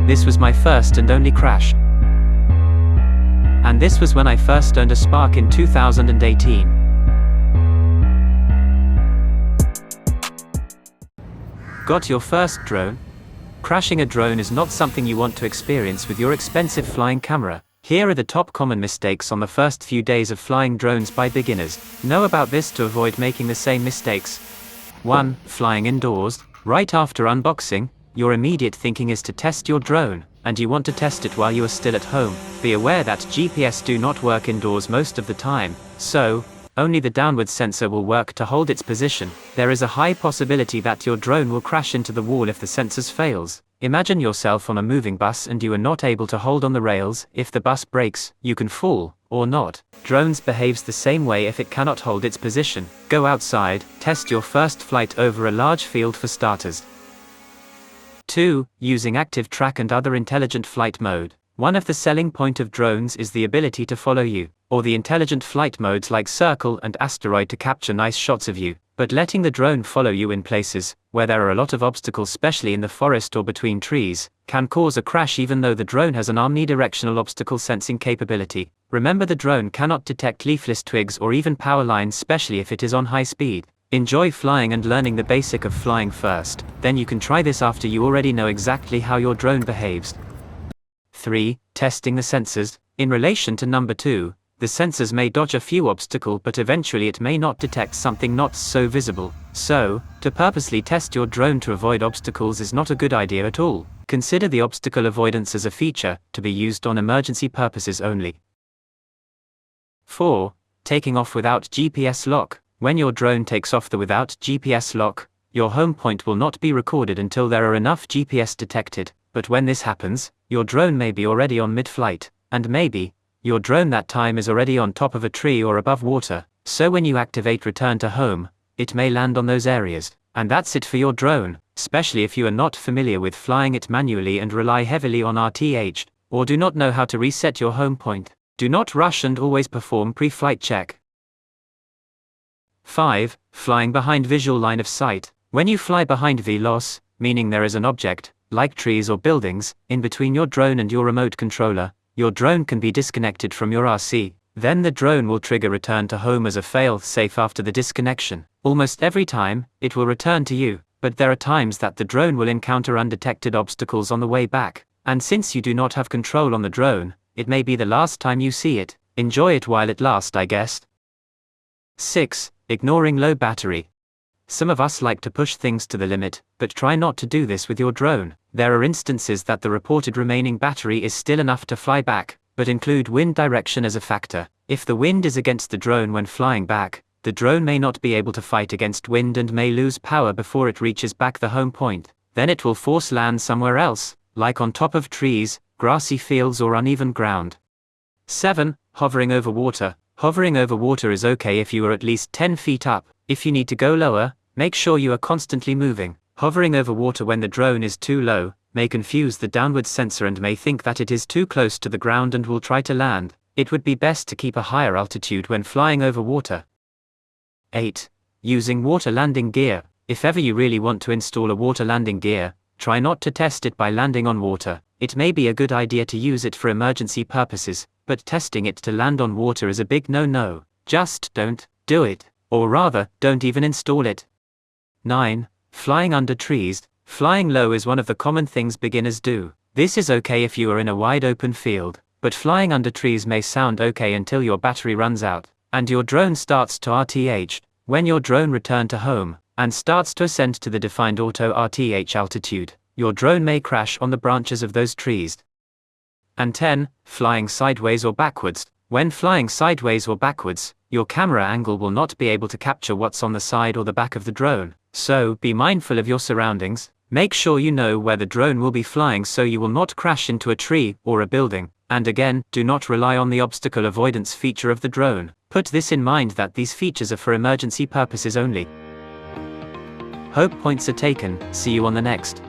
This was my first and only crash. And this was when I first earned a spark in 2018. Got your first drone? Crashing a drone is not something you want to experience with your expensive flying camera. Here are the top common mistakes on the first few days of flying drones by beginners. Know about this to avoid making the same mistakes. 1. Flying indoors. Right after unboxing, your immediate thinking is to test your drone, and you want to test it while you are still at home. Be aware that GPS do not work indoors most of the time, so only the downward sensor will work to hold its position. There is a high possibility that your drone will crash into the wall if the sensors fails. Imagine yourself on a moving bus and you are not able to hold on the rails. If the bus breaks, you can fall, or not. Drones behaves the same way if it cannot hold its position. Go outside, test your first flight over a large field for starters. 2. Using active track and other intelligent flight mode. One of the selling point of drones is the ability to follow you, or the intelligent flight modes like circle and asteroid to capture nice shots of you. But letting the drone follow you in places where there are a lot of obstacles, especially in the forest or between trees, can cause a crash even though the drone has an omnidirectional obstacle sensing capability. Remember, the drone cannot detect leafless twigs or even power lines, especially if it is on high speed. Enjoy flying and learning the basic of flying first, then you can try this after you already know exactly how your drone behaves. 3. Testing the sensors. In relation to number 2, the sensors may dodge a few obstacles, but eventually it may not detect something not so visible. So, to purposely test your drone to avoid obstacles is not a good idea at all. Consider the obstacle avoidance as a feature, to be used on emergency purposes only. 4. Taking off without GPS lock. When your drone takes off without GPS lock, your home point will not be recorded until there are enough GPS detected. But when this happens, your drone may be already on mid-flight, and maybe your drone that time is already on top of a tree or above water. So when you activate return to home, it may land on those areas. And that's it for your drone, especially if you are not familiar with flying it manually and rely heavily on RTH, or do not know how to reset your home point. Do not rush and always perform pre-flight check. 5. Flying behind visual line of sight. When you fly behind VLOS, meaning there is an object, like trees or buildings, in between your drone and your remote controller, your drone can be disconnected from your RC. Then the drone will trigger return to home as a fail-safe after the disconnection. Almost every time, it will return to you, but there are times that the drone will encounter undetected obstacles on the way back. And since you do not have control on the drone, it may be the last time you see it. Enjoy it while it lasts, I guess. 6. Ignoring low battery. Some of us like to push things to the limit, but try not to do this with your drone. There are instances that the reported remaining battery is still enough to fly back, but include wind direction as a factor. If the wind is against the drone when flying back, the drone may not be able to fight against wind and may lose power before it reaches back the home point. Then it will force land somewhere else, like on top of trees, grassy fields or uneven ground. 7. Hovering over water. Hovering over water is okay if you are at least 10 feet up. If you need to go lower, make sure you are constantly moving. Hovering over water when the drone is too low may confuse the downward sensor and may think that it is too close to the ground and will try to land. It would be best to keep a higher altitude when flying over water. 8. Using water landing gear. If ever you really want to install a water landing gear, try not to test it by landing on water. It may be a good idea to use it for emergency purposes, but testing it to land on water is a big no-no. Just don't do it, or rather, don't even install it. 9. Flying under trees. Flying low is one of the common things beginners do. This is okay if you are in a wide open field, but flying under trees may sound okay until your battery runs out, and your drone starts to RTH. When your drone returns to home, and starts to ascend to the defined auto RTH altitude, your drone may crash on the branches of those trees. And 10. Flying sideways or backwards. When flying sideways or backwards, your camera angle will not be able to capture what's on the side or the back of the drone. So, be mindful of your surroundings. Make sure you know where the drone will be flying so you will not crash into a tree or a building. And again, do not rely on the obstacle avoidance feature of the drone. Put this in mind that these features are for emergency purposes only. Hope points are taken. See you on the next.